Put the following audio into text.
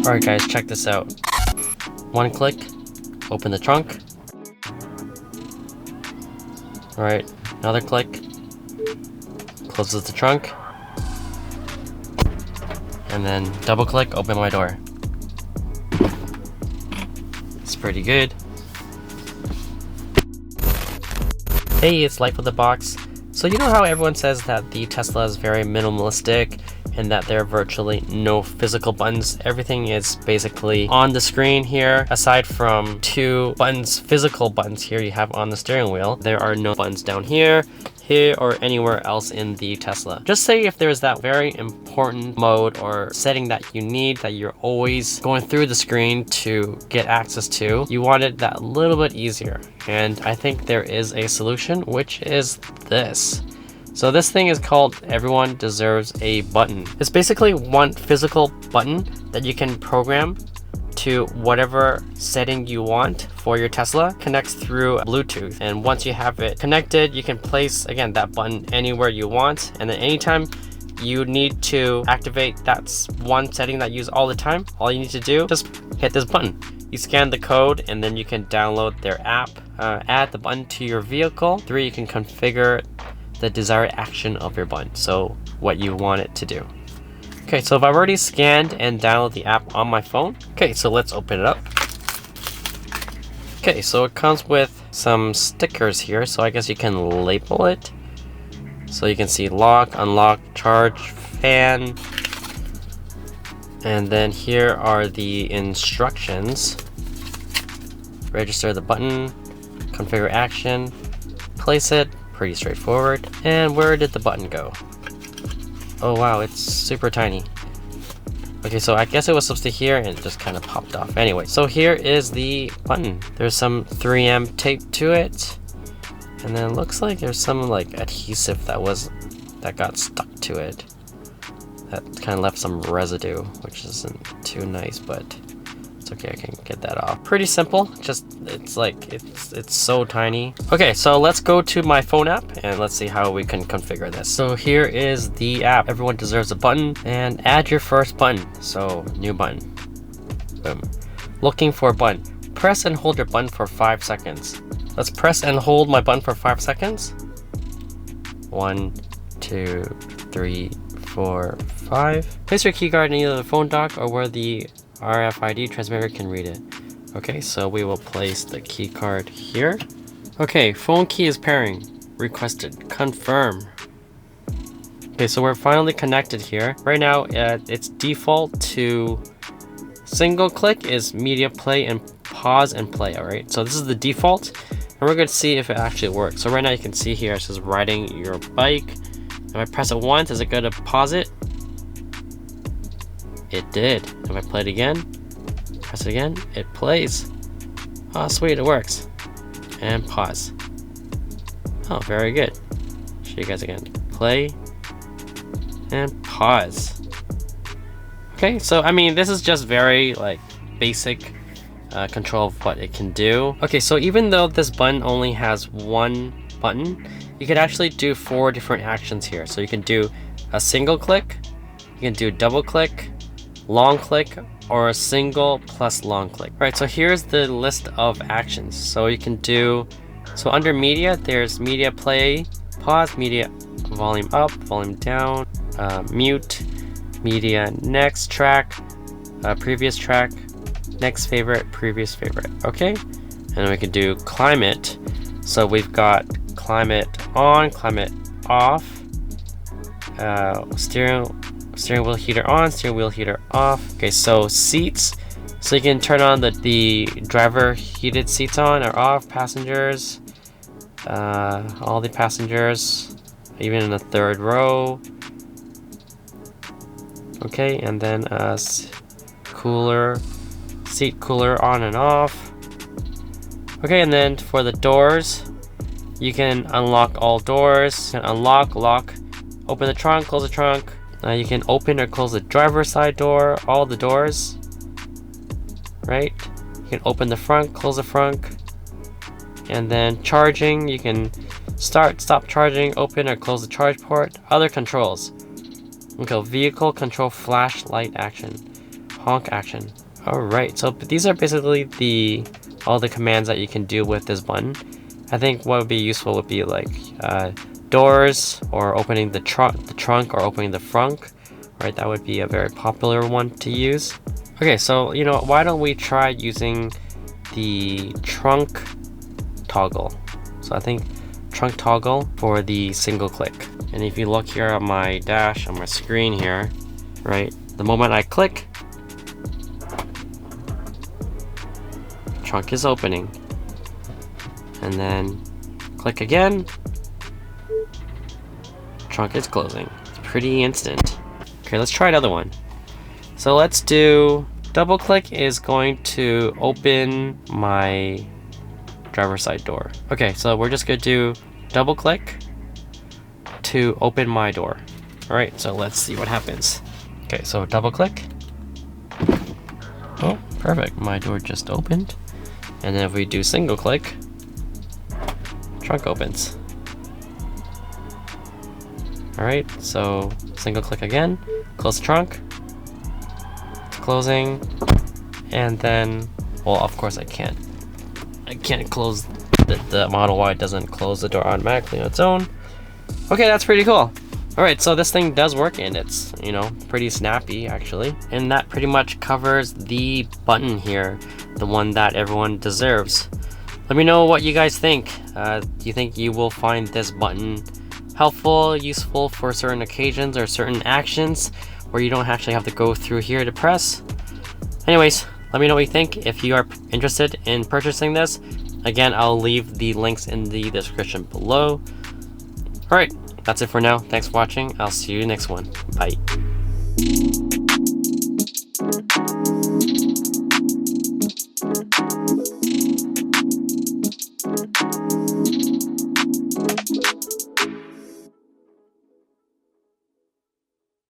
Alright guys, check this out. One click, open the trunk. Alright, another click, closes the trunk. And then double click, open my door. It's pretty good. Hey, it's Life with a Box. So you know how everyone says that the Tesla is very minimalistic and that there are virtually no physical buttons? Everything is basically on the screen here. Aside from 2 buttons, physical buttons here you have on the steering wheel, there are no buttons down here, or anywhere else in the Tesla. Just say if there's that very important mode or setting that you need, that you're always going through the screen to get access to, you want it that little bit easier. And I think there is a solution, which is this. So this thing is called Everyone Deserves a Button. It's basically one physical button that you can program to whatever setting you want for your Tesla. Connects through Bluetooth, and once you have it connected, you can place again that button anywhere you want, and then anytime you need to activate that one setting that you use all the time, all you need to do, just hit this button. You scan the code and then you can download their app, add the button to your vehicle. 3, you can configure the desired action of your button, so what you want it to do. Okay, so I've already scanned and downloaded the app on my phone. Okay, so let's open it up. Okay, so it comes with some stickers here, so I guess you can label it. So you can see lock, unlock, charge, fan. And then here are the instructions. Register the button, configure action, place it, pretty straightforward. And where did the button go? Oh wow, it's super tiny. Okay, so I guess it was supposed to here and it just kind of popped off. Anyway, so here is the button. There's some 3M tape to it. And then it looks like there's some like adhesive that got stuck to it. That kind of left some residue, which isn't too nice, but it's okay, I can get that off. Pretty simple, just it's so tiny. Okay, so let's go to my phone app and let's see how we can configure this. So here is the app, Everyone Deserves a Button, and add your first button. So new button, boom. Looking for a button, press and hold your button for 5 seconds. Let's press and hold my button for 5 seconds. 1, 2, 3, 4, 5. Place your keycard in either the phone dock or where the RFID transmitter can read it. Okay, so we will place the key card here. Okay, phone key is pairing. Requested. Confirm. Okay, so we're finally connected here. Right now, it's default to single click is media play and pause and play. All right, so this is the default, and we're going to see if it actually works. So right now you can see here it says riding your bike. If I press it once, is it going to pause it? It did. If I play it again, press it again, it plays. Oh, sweet, it works. And pause. Oh, very good. Show you guys again. Play and pause. Okay, so I mean, this is just very like basic control of what it can do. Okay, so even though this button only has one button, you can actually do 4 different actions here. So you can do a single click, you can do double click, long click, or a single plus long click. Right, so here's the list of actions. So you can do, so under media, there's media play, pause, media volume up, volume down, mute, media next track, previous track, next favorite, previous favorite. Okay, and we can do climate. So we've got climate on, climate off, steering wheel heater on, steering wheel heater off. Okay, so seats. So you can turn on the driver heated seats on or off, passengers, all the passengers, even in the 3rd row. Okay, and then seat cooler on and off. Okay, and then for the doors, you can unlock all doors, you can unlock, lock, open the trunk, close the trunk. You can open or close the driver's side door, all the doors, right? You can open the front, close the front. And then charging, you can start, stop charging, open or close the charge port. Other controls. Okay, vehicle control flashlight action. honk action. Alright, so these are basically all the commands that you can do with this button. I think what would be useful would be like doors, or opening the trunk, or opening the frunk. Right, that would be a very popular one to use. Okay, so you know, why don't we try using the trunk toggle? So I think trunk toggle for the single click. And if you look here on my dash, on my screen here, right, the moment I click, trunk is opening. And then click again, trunk is closing. It's pretty instant. Okay, let's try another one. So let's do double click is going to open my driver's side door. Okay, so we're just gonna do double click to open my door. All right, so let's see what happens. Okay, so double click. Oh, perfect, my door just opened. And then if we do single click, trunk opens. All right, so single click again, close the trunk, it's closing, and then, well, of course I can't close the Model Y doesn't close the door automatically on its own. Okay, that's pretty cool. All right, so this thing does work, and it's, you know, pretty snappy actually. And that pretty much covers the button here, the one that everyone deserves. Let me know what you guys think. Do you think you will find this button helpful, useful for certain occasions or certain actions where you don't actually have to go through here to press? Anyways, let me know what you think. If you are interested in purchasing this, again, I'll leave the links in the description below. Alright, that's it for now. Thanks for watching. I'll see you next one. Bye.